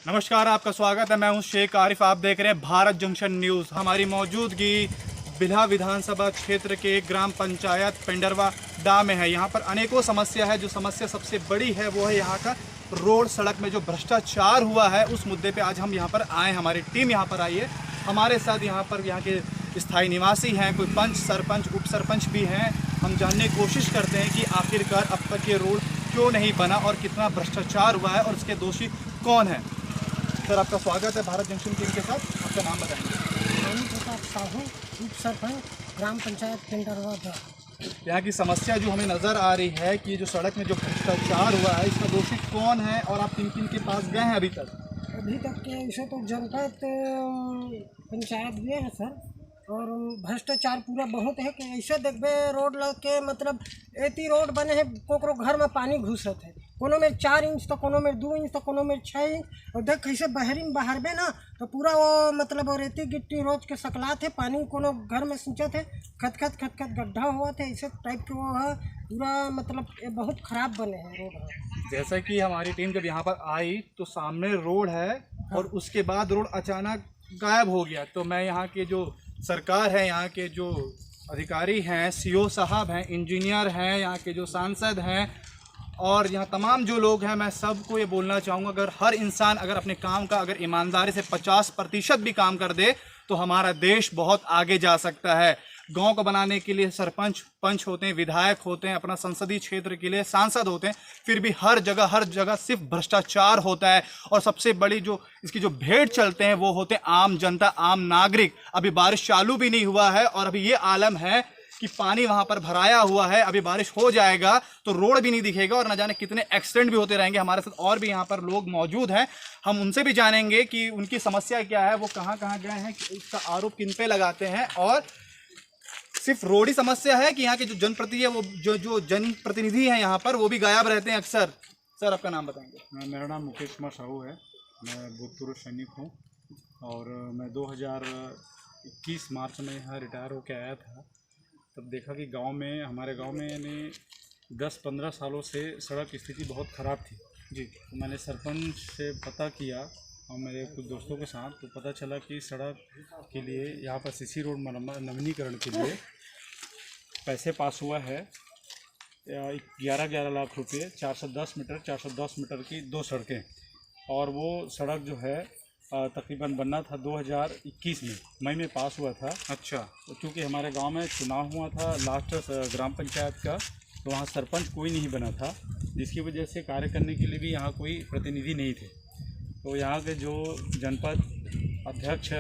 नमस्कार, आपका स्वागत है। मैं हूं शेख आरिफ। आप देख रहे हैं भारत जंक्शन न्यूज़। हमारी मौजूदगी बिल्हा विधानसभा क्षेत्र के ग्राम पंचायत पेंडरवा डा में है। यहां पर अनेकों समस्या है। जो समस्या सबसे बड़ी है वो है यहां का रोड, सड़क में जो भ्रष्टाचार हुआ है उस मुद्दे पे आज हम यहां पर आए। हमारी टीम यहां पर आई है। हमारे साथ यहां के स्थायी निवासी हैं, कोई पंच, सरपंच, उप सरपंच भी हैं। हम जानने की कोशिश करते हैं कि आखिरकार अब तक ये रोड क्यों नहीं बना और कितना भ्रष्टाचार हुआ है और इसके दोषी कौन है। सर, आपका स्वागत है भारत जंक्शन टीम के साथ। आपका नाम बताएंगे? रानी प्रताप साहू, उप सरपंच, ग्राम पंचायत पेंडरवा। यहाँ की समस्या जो हमें नज़र आ रही है कि जो सड़क में जो भ्रष्टाचार हुआ है इसका दोषी कौन है और आप किन किन के पास गए हैं अभी तक? अभी तक के ऐसे तो जनपद पंचायत गए हैं सर, और भ्रष्टाचार पूरा बहुत है कि ऐसे देखबे रोड लग के मतलब एती रोड बने हैं, कोकरो घर में पानी घुसत है, कोनो में 4 इंच तो कोनो में 2 इंच तो कोनो में 6 इंच। और देख कैसे बहरीन बहारबे ना तो पूरा वो मतलब और रेती गिट्टी रोज के सकलात है, पानी कोनो घर में सिंचत है, खत खत गड्ढा हुआ थे, ऐसे टाइप के वो है पूरा। मतलब ये बहुत खराब बने हैं रोड। जैसा कि हमारी टीम जब यहाँ पर आई तो सामने रोड है और उसके बाद रोड अचानक गायब हो गया। तो मैं यहाँ के जो सरकार है, यहाँ के जो अधिकारी हैं, सीओ साहब हैं, इंजीनियर हैं, यहाँ के जो सांसद हैं और यहाँ तमाम जो लोग हैं, मैं सबको ये बोलना चाहूँगा, अगर हर इंसान अगर अपने काम का अगर ईमानदारी से 50% भी काम कर दे तो हमारा देश बहुत आगे जा सकता है। गांव को बनाने के लिए सरपंच, पंच होते हैं, विधायक होते हैं, अपना संसदीय क्षेत्र के लिए सांसद होते हैं, फिर भी हर जगह सिर्फ भ्रष्टाचार होता है। और सबसे बड़ी जो इसकी जो भेड़ चलते हैं वो होते हैं आम जनता, आम नागरिक। अभी बारिश चालू भी नहीं हुआ है और अभी ये आलम है कि पानी वहां पर भराया हुआ है। अभी बारिश हो जाएगा तो रोड भी नहीं दिखेगा और न जाने कितने एक्सीडेंट भी होते रहेंगे। हमारे साथ और भी यहाँ पर लोग मौजूद हैं, हम उनसे भी जानेंगे कि उनकी समस्या क्या है, वो कहाँ कहाँ गए हैं, उसका आरोप किन पे लगाते हैं। और सिर्फ रोड ही समस्या है कि यहाँ के जो जनप्रतिनिधि है, वो जो जनप्रतिनिधि हैं यहाँ पर, वो भी गायब रहते हैं अक्सर। सर, आपका नाम बताएंगे? मेरा नाम मुकेश कुमार साहू है। मैं भूतपूर्व सैनिक हूँ और मैं 2021 मार्च में यहाँ रिटायर होकर आया था। तब देखा कि हमारे गांव में यानी 10-15 सालों से सड़क स्थिति बहुत ख़राब थी जी। तो मैंने सरपंच से पता किया और मेरे कुछ दोस्तों के साथ, तो पता चला कि सड़क के लिए यहाँ पर सीसी रोड नवीनीकरण के लिए पैसे पास हुआ है 11 लाख रुपये, 410 मीटर की 2 सड़कें। और वो सड़क जो है तकरीबन बनना था 2021 में, मई में पास हुआ था। अच्छा। तो क्योंकि हमारे गांव में चुनाव हुआ था लास्ट ग्राम पंचायत का, तो वहाँ सरपंच कोई नहीं बना था, जिसकी वजह से कार्य करने के लिए भी यहाँ कोई प्रतिनिधि नहीं थे। तो यहाँ के जो जनपद अध्यक्ष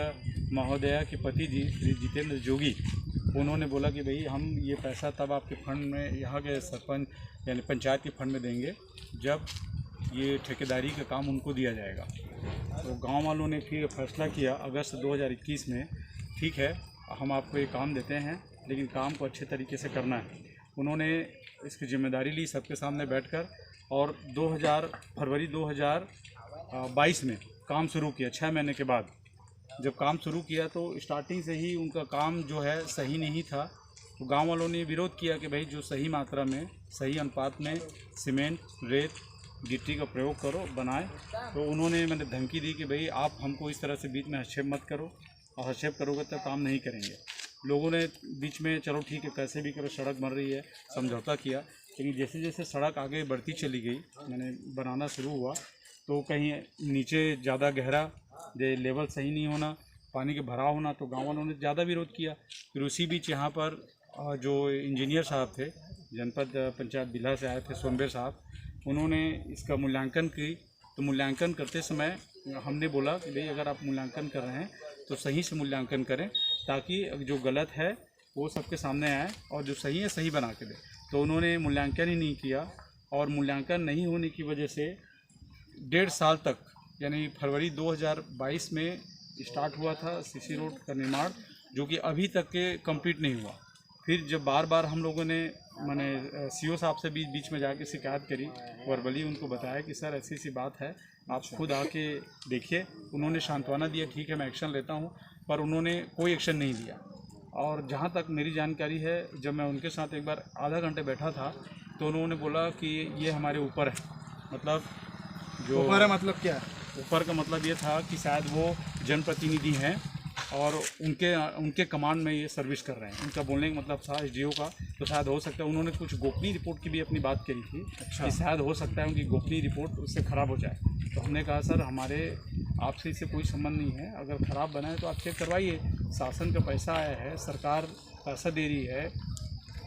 महोदया के पति जी श्री जितेंद्र जोगी, उन्होंने बोला कि भाई हम ये पैसा तब आपके फंड में, यहाँ के सरपंच यानी पंचायत के फंड में देंगे जब ये ठेकेदारी का काम उनको दिया जाएगा। तो गांव वालों ने फिर फैसला किया अगस्त 2021 में, ठीक है हम आपको ये काम देते हैं लेकिन काम को अच्छे तरीके से करना है। उन्होंने इसकी जिम्मेदारी ली सबके सामने बैठकर और फरवरी 2022 में काम शुरू किया। 6 महीने के बाद जब काम शुरू किया तो स्टार्टिंग से ही उनका काम जो है सही नहीं था। तो गांव वालों ने विरोध किया कि भाई जो सही मात्रा में, सही अनुपात में सीमेंट, रेत, गिट्टी का प्रयोग करो, बनाए। तो उन्होंने मैंने धमकी दी कि भाई आप हमको इस तरह से बीच में हस्तक्षेप मत करो, और हस्तक्षेप करोगे तो काम नहीं करेंगे। लोगों ने बीच में चलो ठीक है कैसे भी करो, सड़क बन रही है, समझौता किया। लेकिन जैसे जैसे सड़क आगे बढ़ती चली गई, मैंने बनाना शुरू हुआ, तो कहीं नीचे ज़्यादा गहरा, लेवल सही नहीं होना, पानी के भराव होना, तो गाँव वालों ने ज़्यादा विरोध किया। फिर उसी बीच यहाँ पर जो इंजीनियर साहब थे, जनपद पंचायत बिल्हा से आए थे, सोमबेर साहब, उन्होंने इसका मूल्यांकन की। तो मूल्यांकन करते समय हमने बोला कि भाई अगर आप मूल्यांकन कर रहे हैं तो सही से मूल्यांकन करें, ताकि जो गलत है वो सबके सामने आए और जो सही है सही बना के दें। तो उन्होंने मूल्यांकन ही नहीं किया और मूल्यांकन नहीं होने की वजह से 1.5 साल तक, यानी फरवरी 2022 में स्टार्ट हुआ था सीसी रोड का निर्माण, जो कि अभी तक के कंप्लीट नहीं हुआ। फिर जब बार बार हम लोगों ने मैंने सीओ साहब से भी बीच में जाके शिकायत करी, वर्बली उनको बताया कि सर ऐसी सी बात है, आप खुद आके देखिए। उन्होंने सांत्वना दिया, ठीक है मैं एक्शन लेता हूँ, पर उन्होंने कोई एक्शन नहीं लिया। और जहाँ तक मेरी जानकारी है, जब मैं उनके साथ एक बार आधा घंटे बैठा था तो उन्होंने बोला कि ये हमारे ऊपर है। मतलब जो ऊपर है मतलब क्या है? ऊपर का मतलब ये था कि शायद वो जनप्रतिनिधि हैं और उनके कमांड में ये सर्विस कर रहे हैं। उनका बोलने का मतलब था एसडीओ का, तो शायद हो सकता है उन्होंने कुछ गोपनीय रिपोर्ट की भी अपनी बात करी थी। अच्छा। कि शायद हो सकता है उनकी गोपनीय रिपोर्ट उससे ख़राब हो जाए। तो हमने कहा सर हमारे आपसे इससे कोई संबंध नहीं है, अगर ख़राब बना है तो आप चेक करवाइए। शासन का पैसा आया है, सरकार पैसा दे रही है,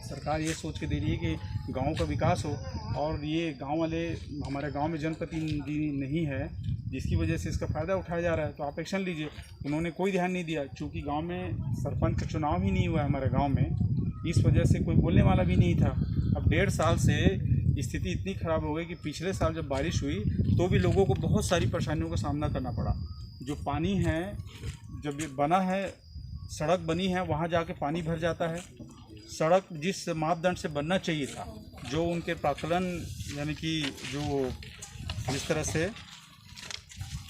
सरकार ये सोच के दे रही है कि गांव का विकास हो, और ये गांव वाले हमारे गांव में जनप्रतिनिधि नहीं है जिसकी वजह से इसका फ़ायदा उठाया जा रहा है, तो आप एक्शन लीजिए। उन्होंने कोई ध्यान नहीं दिया, चूँकि गांव में सरपंच का चुनाव ही नहीं हुआ है हमारे गांव में, इस वजह से कोई बोलने वाला भी नहीं था। अब 1.5 साल से स्थिति इतनी ख़राब हो गई कि पिछले साल जब बारिश हुई तो भी लोगों को बहुत सारी परेशानियों का सामना करना पड़ा। जो पानी है, जब ये बना है, सड़क बनी है, वहाँ जाके पानी भर जाता है। सड़क जिस मापदंड से बनना चाहिए था, जो उनके प्राकलन यानी कि जो जिस तरह से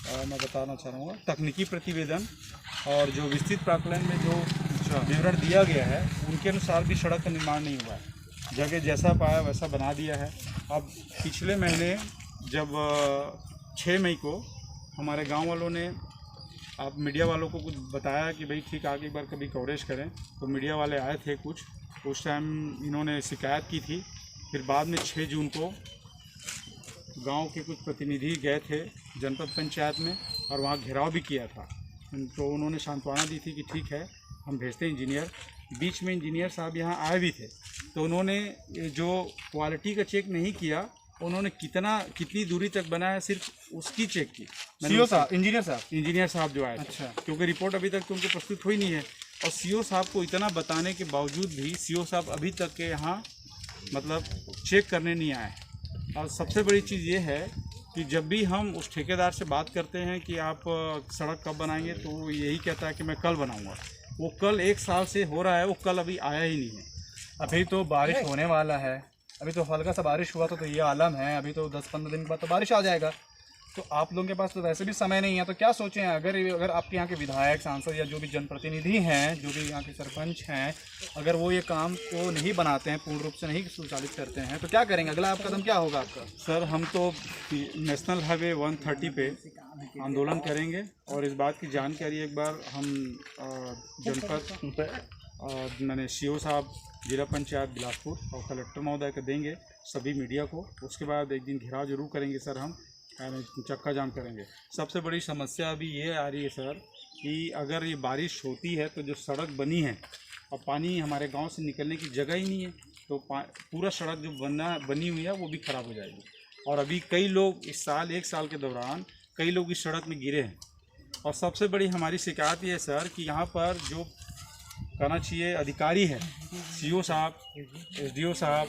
मैं बताना चाहूँगा तकनीकी प्रतिवेदन और जो विस्तृत प्राकलन में जो विवरण दिया गया है उनके अनुसार भी सड़क का निर्माण नहीं हुआ है। जगह जैसा पाया वैसा बना दिया है। अब पिछले महीने जब 6 मई को हमारे गांव वालों ने आप मीडिया वालों को कुछ बताया कि भाई ठीक आगे एक बार कभी कवरेज करें, तो मीडिया वाले आए थे कुछ, उस टाइम इन्होंने शिकायत की थी। फिर बाद में 6 जून को गांव के कुछ प्रतिनिधि गए थे जनपद पंचायत में और वहाँ घेराव भी किया था। तो उन्होंने सांत्वना दी थी कि ठीक है हम भेजते हैं इंजीनियर। बीच में इंजीनियर साहब यहाँ आए भी थे, तो उन्होंने जो क्वालिटी का चेक नहीं किया, उन्होंने कितनी दूरी तक बना है सिर्फ उसकी चेक की। सीओ साहब, इंजीनियर साहब जो आए थे। अच्छा। क्योंकि रिपोर्ट अभी तक तो उनको प्रस्तुत हुई नहीं है, और सीओ साहब को इतना बताने के बावजूद भी सीओ साहब अभी तक के यहाँ मतलब चेक करने नहीं आए। और सबसे बड़ी चीज़ ये है कि जब भी हम उस ठेकेदार से बात करते हैं कि आप सड़क कब बनाएंगे, तो वो यही कहता है कि मैं कल बनाऊंगा। वो कल 1 साल से हो रहा है, वो कल अभी आया ही नहीं है। अभी तो बारिश होने वाला है, अभी तो हल्का सा बारिश हुआ तो ये आलम है, अभी तो 10-15 दिन के बाद तो बारिश आ जाएगा। तो आप लोगों के पास तो वैसे भी समय नहीं है, तो क्या सोचें अगर आपके यहाँ के विधायक, सांसद या जो भी जनप्रतिनिधि हैं, जो भी यहाँ के सरपंच हैं, अगर वो ये काम को नहीं बनाते हैं, पूर्ण रूप से नहीं संचालित करते हैं, तो क्या करेंगे? अगला आप कदम क्या होगा आपका? सर हम तो नेशनल हाईवे 130 पे आंदोलन करेंगे, और इस बात की जानकारी एक बार हम जनपद मैंने सीओ साहब जिला पंचायत बिलासपुर और कलेक्टर महोदय को देंगे, सभी मीडिया को। उसके बाद एक दिन घेराव जरूर करेंगे सर, हम चक्का जाम करेंगे। सबसे बड़ी समस्या अभी ये आ रही है सर कि अगर ये बारिश होती है तो जो सड़क बनी है और पानी हमारे गांव से निकलने की जगह ही नहीं है, तो पूरा सड़क जो बनी हुई है वो भी ख़राब हो जाएगी। और अभी कई लोग इस साल 1 साल के दौरान कई लोग इस सड़क में गिरे हैं। और सबसे बड़ी हमारी शिकायत ये है सर कि यहाँ पर जो कहना चाहिए अधिकारी है, सीओ साहब, एसडीओ साहब,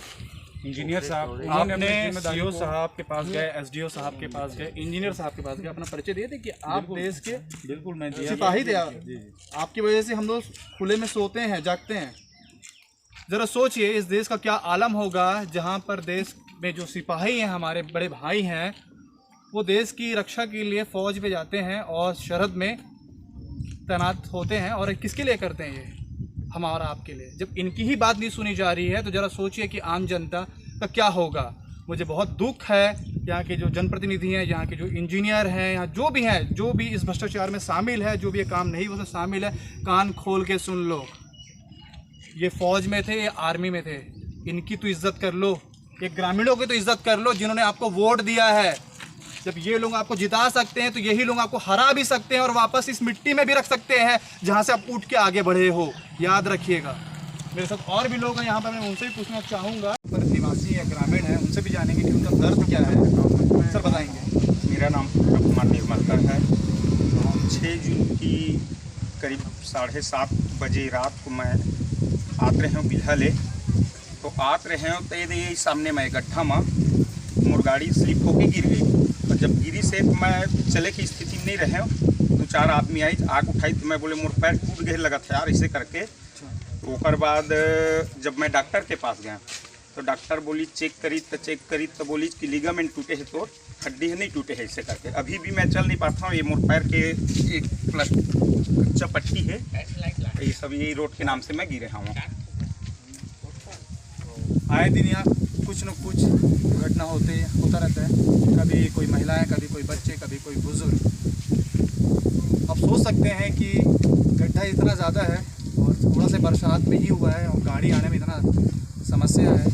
इंजीनियर साहब, आपने सीओ साहब के पास गए, एसडीओ साहब के पास गए, इंजीनियर साहब के पास गए, अपना परिचय दिए थे कि आप देश के बिल्कुल मैं सिपाही थे। जी। आपकी वजह से हम लोग खुले में सोते हैं, जागते हैं। ज़रा सोचिए इस देश का क्या आलम होगा जहाँ पर देश में जो सिपाही हैं, हमारे बड़े भाई हैं, वो देश की रक्षा के लिए फ़ौज पे जाते हैं और सरहद में तैनात होते हैं। और किसके लिए करते हैं ये? हमारा आपके लिए। जब इनकी ही बात नहीं सुनी जा रही है तो ज़रा सोचिए कि आम जनता का क्या होगा। मुझे बहुत दुख है यहाँ के जो जनप्रतिनिधि हैं, यहाँ के जो इंजीनियर हैं, यहाँ जो भी हैं, जो भी इस भ्रष्टाचार में शामिल है, जो भी ये काम नहीं उसमें शामिल है, कान खोल के सुन लो। ये फ़ौज में थे, ये आर्मी में थे, इनकी तो इज्जत कर लो। ये ग्रामीणों की तो इज्जत कर लो जिन्होंने आपको वोट दिया है। जब ये लोग आपको जिता सकते हैं तो यही लोग आपको हरा भी सकते हैं और वापस इस मिट्टी में भी रख सकते हैं जहाँ से आप उठ के आगे बढ़े हो। याद रखिएगा। मेरे साथ और भी लोग हैं यहाँ पर, मैं उनसे भी पूछना चाहूँगा, पर निवासी या ग्रामीण है, उनसे भी जानेंगे कि उनका दर्द क्या है। सर बताएंगे। मेरा नाम कुमार निर्मलकर है। 6 जून की करीब 7:30 बजे रात को मैं आते रहे हूँ बिल्हा ले, तो आते रहे हूँ तो ये सामने मैं गड्ढा में मोर गाड़ी स्लिप होके गिर गई। और जब गिरी से तो मैं चले की स्थिति में नहीं रहे हूँ, 2-4 आदमी आई, आग उठाई, तो मैं बोले मोर पैर टूट गए लगा था यार ऐसे करके। तो उसके बाद जब मैं डॉक्टर के पास गया तो डॉक्टर बोली चेक करी तो बोली कि लिगामेंट टूटे है, तो हड्डी है नहीं टूटे है ऐसे करके। अभी भी मैं चल नहीं पाता हूँ। ये मोर पैर के एक कच्चा पट्टी है, ये सब यही रोड के नाम से मैं गिरे हूँ। आए दिन यहाँ कुछ न कुछ घटना होता रहता है, कभी कोई महिलाएं, कभी कोई बच्चे, कभी कोई बुजुर्ग। आप सोच सकते हैं कि गड्ढा इतना ज़्यादा है और थोड़ा सा बरसात में ही हुआ है और गाड़ी आने में इतना समस्या है,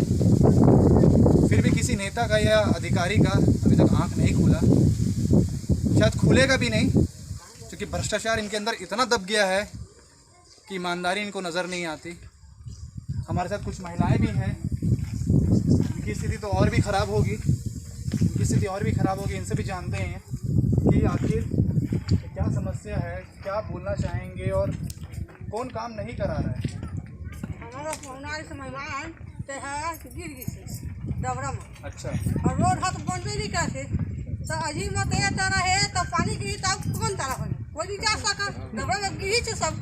फिर भी किसी नेता का या अधिकारी का अभी तक आँख नहीं खुला, शायद खुलेगा भी नहीं, क्योंकि भ्रष्टाचार इनके अंदर इतना दब गया है कि ईमानदारी इनको नज़र नहीं आती। हमारे साथ कुछ महिलाएं भी हैं, इनकी स्थिति तो और भी ख़राब होगी, इनसे भी जानते हैं कि आखिर क्या समस्या है, क्या बोलना चाहेंगे और कौन काम नहीं करा रहा है। हमारा पहुनारी से महिलाएं ते है गिर गई डबरा में। अच्छा, और रोड हाथ बनबे नहीं करते तो अजी मत ये तरह है तो पानी गिरी तब कौन तरह हो कोई नहीं जा सका डबरा में गिरी छ सब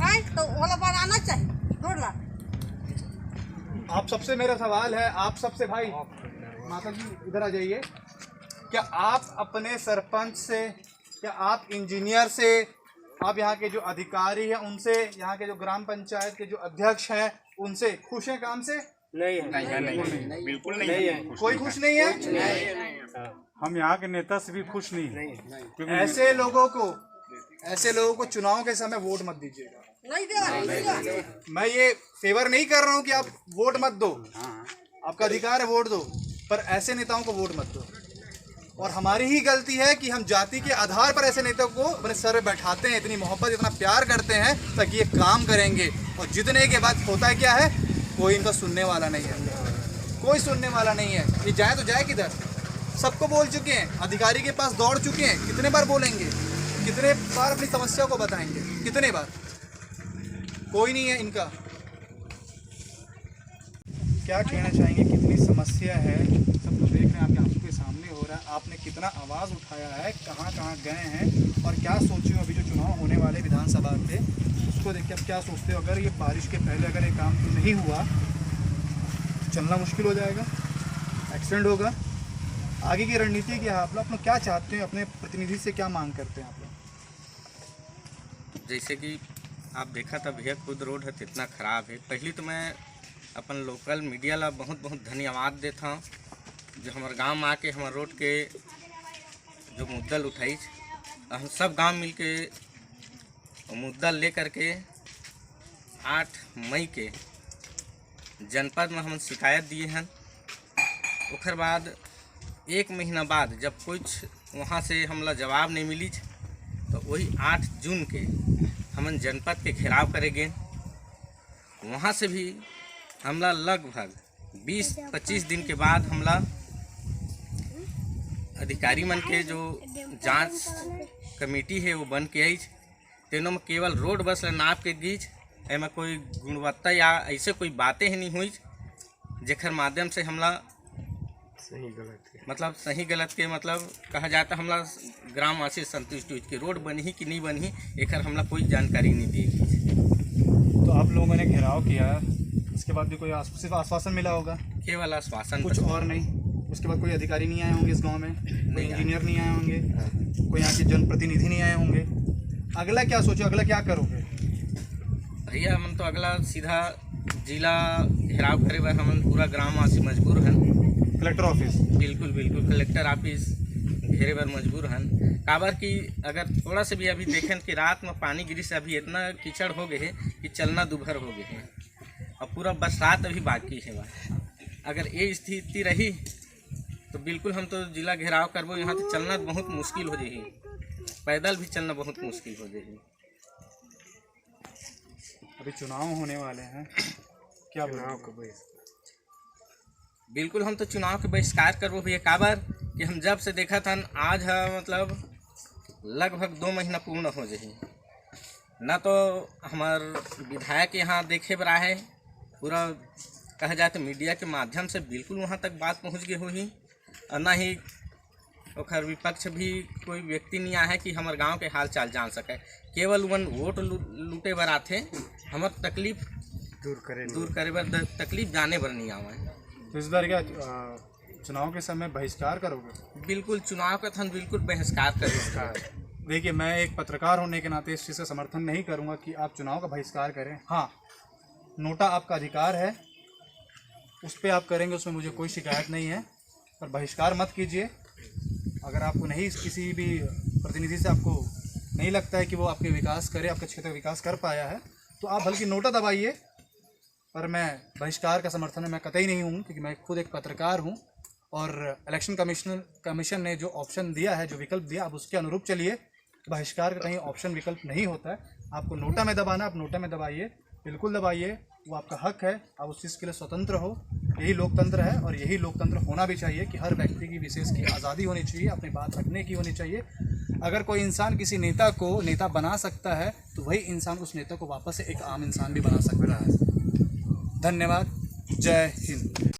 आए तो ओला बनाना चाहिए रोड ला। आप सबसे मेरा सवाल है, आप सबसे भाई माता जी इधर आ जाइए, क्या आप अपने सरपंच से, क्या आप इंजीनियर से, आप यहाँ के जो अधिकारी हैं उनसे, यहाँ के जो ग्राम पंचायत के जो अध्यक्ष हैं उनसे खुश हैं काम से? नहीं, बिल्कुल नहीं है। कोई खुश नहीं है? हम यहाँ के नेता से भी खुश नहीं हैं, क्योंकि ऐसे लोगों को चुनाव के समय वोट मत दीजिएगा। नहीं दे मैं ये फेवर नहीं कर रहा हूँ कि आप वोट मत दो, आपका अधिकार है वोट दो, पर ऐसे नेताओं को वोट मत दो। और हमारी ही गलती है कि हम जाति के आधार पर ऐसे नेताओं को अपने सर पे बैठाते हैं, इतनी मोहब्बत, इतना प्यार करते हैं ताकि ये काम करेंगे, और जितने के बाद होता है क्या है, कोई इनका सुनने वाला नहीं है, कोई सुनने वाला नहीं है। ये जाए तो जाए किधर? सबको बोल चुके हैं, अधिकारी के पास दौड़ चुके हैं, कितने बार बोलेंगे, कितने बार अपनी समस्या को बताएंगे, कितने बार? कोई नहीं है इनका। क्या कहना चाहेंगे, कितनी समस्या है, सब कुछ देख रहे हैं, आपके आंखों के सामने हो रहा है, आपने कितना आवाज़ उठाया है, कहाँ कहाँ गए हैं और क्या सोचे हो। अभी जो चुनाव होने वाले विधानसभा के, उसको देख के आप क्या सोचते हो? अगर ये बारिश के पहले अगर ये काम नहीं हुआ, चलना मुश्किल हो जाएगा, एक्सीडेंट होगा। आगे की रणनीति क्या है? आप लोग क्या चाहते हैं, अपने प्रतिनिधि से क्या मांग करते हैं आप लोग? जैसे कि आप देखा था भैया, खुद रोड है कितना ख़राब है। पहले तो मैं अपन लोकल मीडिया ला बहुत बहुत धन्यवाद देता हूँ, जो हमारे गांव में आके हमारे रोड के जो मुद्दल उठाई, हम सब गांव मिल के मुद्दल ले करके 8 मई के जनपद में हम शिकायत दिए हैं। उसके बाद 1 महीना बाद जब कुछ वहाँ से हमला जवाब नहीं मिली, तो वही 8 जून के हमन जनपद के घेराव करेंगे। वहाँ से भी हमला लगभग 20-25 दिन के बाद हमला अधिकारी मन के जो जांच कमेटी है वो बन के आई, तेनों में केवल रोड बस नाप के गीच, एमें कोई गुणवत्ता या ऐसे कोई बातें ही नहीं हुई, जेकर माध्यम से हमला सही गलत के मतलब कहा जाता हमला ग्रामवासी संतुष्ट हुई कि रोड बनी कि नहीं बनी, एक हमला कोई जानकारी नहीं दी। तो आप लोगों ने घेराव किया, इसके बाद भी कोई सिर्फ आश्वासन मिला होगा? केवल आश्वासन, कुछ और नहीं। उसके बाद कोई अधिकारी नहीं आए होंगे इस गांव में, कोई इंजीनियर नहीं आए होंगे, कोई यहाँ के जनप्रतिनिधि नहीं आए होंगे। अगला क्या सोचो, अगला क्या करोगे? भैया हम तो अगला सीधा जिला घेराव करे पर हम पूरा ग्रामवासी मजबूर हैं। Collector office? बिल्कुल बिल्कुल, कलेक्टर ऑफिस घेरे पर मजबूर हैं। काबर की अगर थोड़ा से भी अभी देखें कि रात में पानी गिरी से अभी इतना कीचड़ हो गए है कि चलना दुभर हो गए हैं, और पूरा बरसात अभी बाकी है। अगर ये स्थिति रही तो बिल्कुल हम तो जिला घेराव करबो, यहाँ तो चलना बहुत मुश्किल हो जाए, पैदल भी चलना बहुत मुश्किल हो जाए। अभी चुनाव होने वाले हैं, क्या बोलोगे? बिल्कुल हम तो चुनाव के बहिष्कार करबो भैया। काबर कि हम जब से देखा था आज है मतलब लगभग 2 महीना पूर्ण हो जाए, ना तो हमार विधायक यहाँ देखे बर आए, पूरा कहा जाए तो मीडिया के माध्यम से बिल्कुल वहाँ तक बात पहुँच गई हुई, और ना ही और विपक्ष भी कोई व्यक्ति नहीं आया है कि हमारे गांव के हाल चाल जान सके। केवल वन वोट लूटे बर आते, हमार तकलीफ दूर करे बर, तकलीफ जाने बर नहीं आवा। तो इस बार क्या चुनाव के समय बहिष्कार करोगे? बिल्कुल चुनाव का था बिल्कुल बहिष्कार करेंगे। देखिए, मैं एक पत्रकार होने के नाते इस चीज़ का समर्थन नहीं करूंगा कि आप चुनाव का बहिष्कार करें। हाँ, नोटा आपका अधिकार है, उस पर आप करेंगे, उसमें मुझे कोई शिकायत नहीं है। पर बहिष्कार मत कीजिए। अगर आपको नहीं, किसी भी प्रतिनिधि से आपको नहीं लगता है कि वो आपके विकास करे, आपके क्षेत्र का विकास कर पाया है, तो आप बल्कि नोटा दबाइए। पर मैं बहिष्कार का समर्थन में मैं कतई नहीं हूँ, क्योंकि मैं खुद एक पत्रकार हूँ और इलेक्शन कमीशन ने जो ऑप्शन दिया है, जो विकल्प दिया, आप उसके अनुरूप चलिए। बहिष्कार का कहीं ऑप्शन विकल्प नहीं होता है। आपको नोटा में दबाना, आप नोटा में दबाइए, बिल्कुल दबाइए, वो आपका हक है। आप उस चीज़ के लिए स्वतंत्र हो। यही लोकतंत्र है और यही लोकतंत्र होना भी चाहिए कि हर व्यक्ति की विशेष की आज़ादी होनी चाहिए, अपनी बात रखने की होनी चाहिए। अगर कोई इंसान किसी नेता को नेता बना सकता है तो वही इंसान उस नेता को वापस से एक आम इंसान भी बना सकता है। धन्यवाद। जय हिंद।